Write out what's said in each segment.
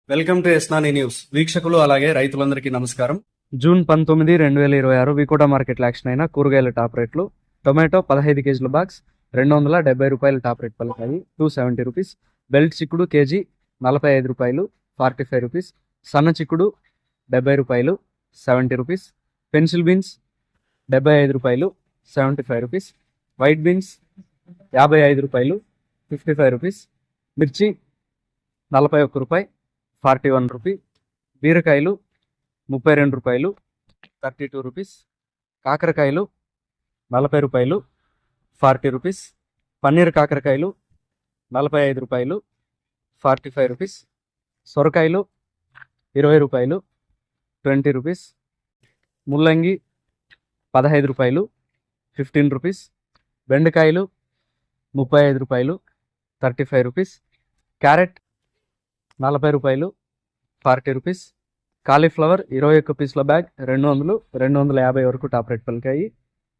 Welcome to ఎస్నాని news వీక్షకులు అలాగే రైతులందరికీ నమస్కారం. జూన్ 19, 2026 వికోటా మార్కెట్లో యాక్షన్ అయిన కూరగాయల టాప్ రేట్లు. టొమాటో 15 కేజీల బాక్స్ ₹270 టాప్ రేట్ పలికాయి, ₹270. బెల్ట్ చిక్కుడు కేజీ ₹45, ₹45. సన్న చిక్కుడు ₹70, ₹70. Pencil beans ₹75, ₹75. White beans ₹55, ₹55. మిర్చి ₹41, ₹41. బీరకాయలు ₹32, ₹32. కాకరకాయలు ₹40, ₹40. పన్నీర్ కాకరకాయలు ₹45, ₹45. సొరకాయలు ₹20, ₹20. ముల్లంగి ₹15, ₹15. బెండకాయలు ₹35, ₹35. క్యారెట్ ₹40, ₹40. కాలీఫ్లవర్ 21 పీసుల బ్యాగ్ 200, 250 వరకు టాప్ రేట్ పలికాయి.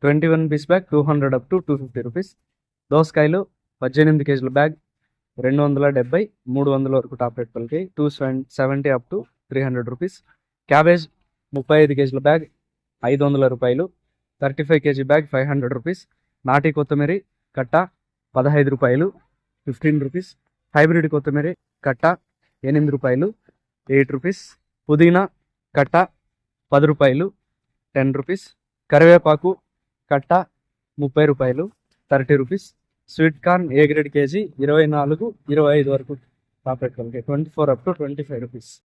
21 piece bag 200 up to 250 rupees. దోసకాయలు 18 కేజీల బ్యాగ్ 270, 300 వరకు టాప్ రేట్ పలికాయి. 270 up to 300 రూపీస్. క్యాబేజ్ 35 కేజీల బ్యాగ్ ₹500, 35 కేజీ బ్యాగ్ 500 రూపీస్. నాటి కొత్తిమీర కట్ట ₹15, 15 రూపీస్. హైబ్రిడ్ కొత్తిమీర కట్ట ₹8, 8 రూపీస్. పుదీనా కట్ట ₹10, 10 రూపీస్. కరివేపాకు కట్ట ₹30, 30 rupees. Sweet corn A grade KG 24, 25 వరకు top rate 24 up to 25 rupees.